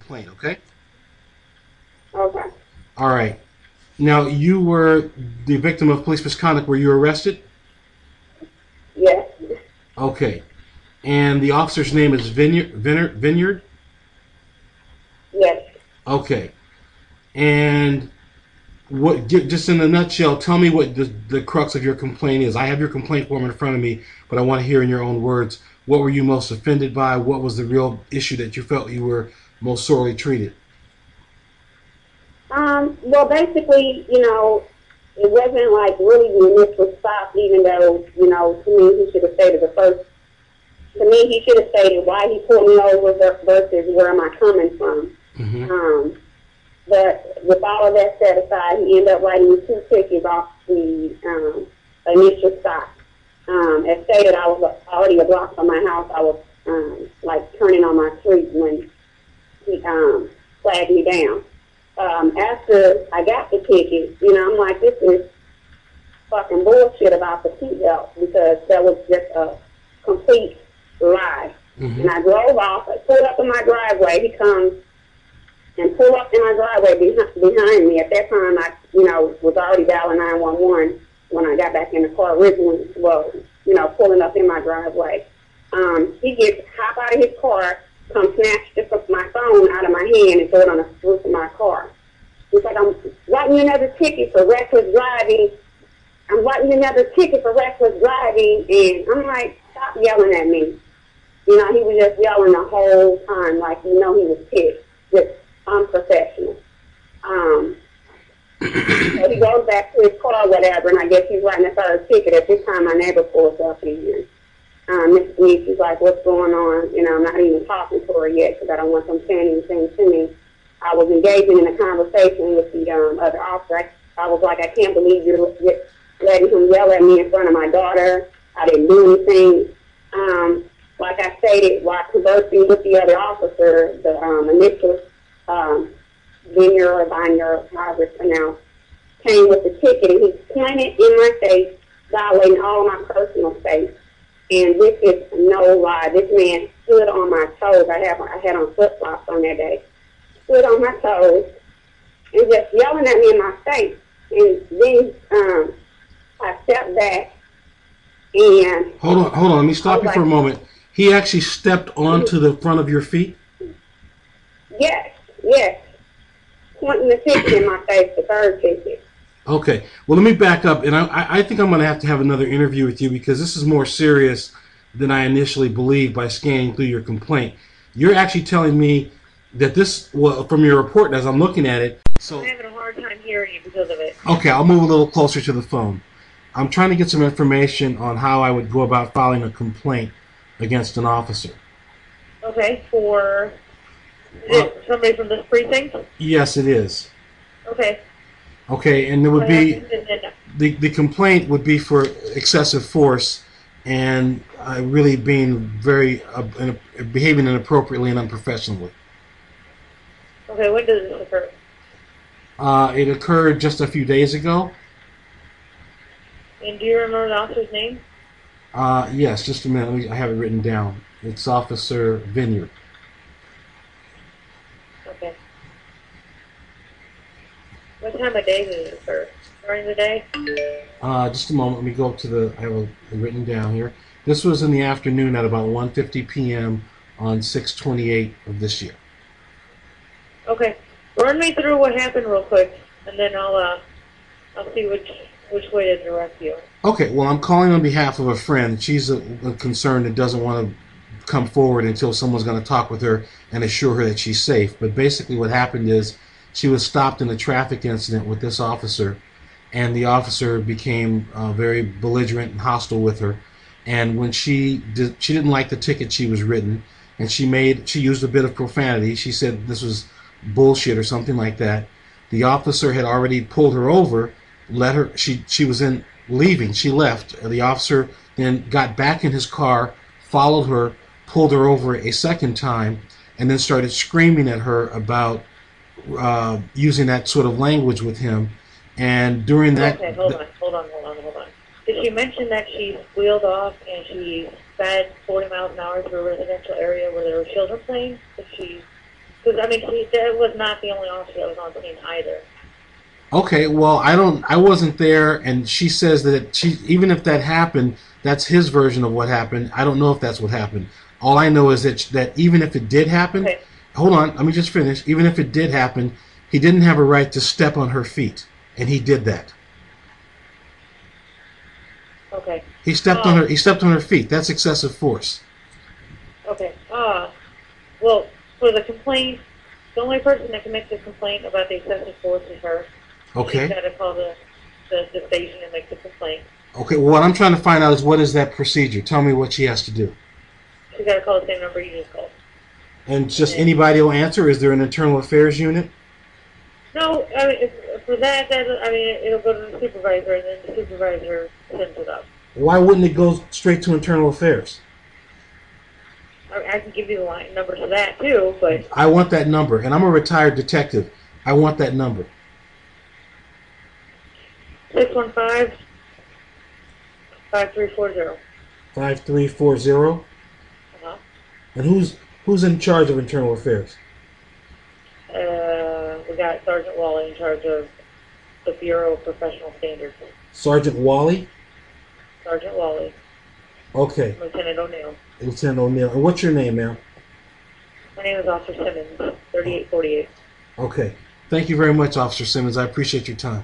complaint, okay? Okay. All right. Now, you were the victim of police misconduct. Were you arrested? Yes. Okay. And the officer's name is Vineyard? Yes. Okay. And just in a nutshell, tell me what the crux of your complaint is. I have your complaint form in front of me, but I want to hear in your own words, what were you most offended by? What was the real issue that you felt you were most sorely treated? Well, basically, it wasn't like really the initial stop, even though, to me, he should have stated the first. To me, he should have stated why he pulled me over versus where am I coming from. Mm-hmm. But with all of that set aside, he ended up writing me 2 tickets off the initial stop. As stated, I was already a block from my house. I was turning on my street when he flagged me down. After I got the ticket, I'm like, this is fucking bullshit about the seatbelt, because that was just a complete lie. Mm-hmm. And I drove off. I pulled up in my driveway. He comes and pulled up in my driveway behind me. At that time, I, was already dialing 911 when I got back in the car originally. Well, pulling up in my driveway. He gets hop out of his car, come snatch just my phone out of my hand and throw it on the roof of my car. He's like, I'm writing you another ticket for reckless driving. I'm writing you another ticket for reckless driving. And I'm like, stop yelling at me. He was just yelling the whole time, like, he was pissed. Just unprofessional. So he goes back to his car or whatever, and I guess he's writing a third ticket. At this time, my neighbor pulls up and Miss Denise, she's like, what's going on? I'm not even talking to her yet because I don't want them saying anything to me. I was engaging in a conversation with the other officer. I was like, I can't believe you're letting him yell at me in front of my daughter. I didn't do anything. Like I stated, while conversing with the other officer, the initial Vineyard, however it's pronounced, came with the ticket, and he pointed in my face, violating all of my personal space. And this is no lie. This man stood on my toes. I had on flip-flops on that day. Stood on my toes and just yelling at me in my face. And then I stepped back and... Hold on. Let me stop you for a moment. He actually stepped onto the front of your feet? Yes. Pointing the ticket in my face, the third ticket. Okay. Well, let me back up, and I think I'm going to have another interview with you, because this is more serious than I initially believed by scanning through your complaint. You're actually telling me that this, well, from your report, as I'm looking at it... So, I'm having a hard time hearing you because of it. Okay, I'll move a little closer to the phone. I'm trying to get some information on how I would go about filing a complaint against an officer. Okay, is it somebody from this precinct? Yes, it is. Okay. Okay, and there would be... The complaint would be for excessive force and really being behaving inappropriately and unprofessionally. Okay, when does this occur? It occurred just a few days ago. And do you remember the officer's name? Yes, just a minute. I have it written down. It's Officer Vineyard. Okay. What time of day did it occur? During the day? Just a moment. Let me go up to I have it written down here. This was in the afternoon at about 1:50 p.m. on 6/28 of this year. Okay. Run me through what happened real quick, and then I'll see which way to direct you. Okay. Well, I'm calling on behalf of a friend. She's concerned and doesn't want to come forward until someone's going to talk with her and assure her that she's safe. But basically what happened is she was stopped in a traffic incident with this officer, and the officer became very belligerent and hostile with her. And when she didn't like the ticket she was written, and she used a bit of profanity. She said this was bullshit or something like that. The officer had already pulled her over, she was in leaving. She left. The officer then got back in his car, followed her, pulled her over a second time, and then started screaming at her about using that sort of language with him. And during that... Okay, hold on. Did she mention that she wheeled off and she sped 40 miles an hour through a residential area where there were children playing? Did she Because, I mean, that was not the only officer that was on scene either. Okay, well, I wasn't there, and she says that even if that happened, that's his version of what happened. I don't know if that's what happened. All I know is that even if it did happen, Okay. hold on, let me just finish. Even if it did happen, he didn't have a right to step on her feet, and he did that. Okay. He stepped on her. He stepped on her feet. That's excessive force. Okay. Well, for the complaint, the only person that can make the complaint about the excessive force is her. Okay. She's got to call the station and make the complaint. Okay. Well, what I'm trying to find out is what is that procedure? Tell me what she has to do. She's got to call the same number you just called. And just anybody will answer. Is there an internal affairs unit? No, I mean, for that, I mean, it'll go to the supervisor, and then the supervisor sends it up. Why wouldn't it go straight to internal affairs? I can give you the line number for that too, but I want that number, and I'm a retired detective. I want that number. 615-5340. 5340. Uh-huh. And who's in charge of internal affairs? We got Sergeant Wally in charge of the Bureau of Professional Standards. Sergeant Wally? Sergeant Wally. Okay. Lieutenant O'Neill. Lieutenant O'Neill. And what's your name, ma'am? My name is Officer Simmons, 3848. Okay. Thank you very much, Officer Simmons. I appreciate your time.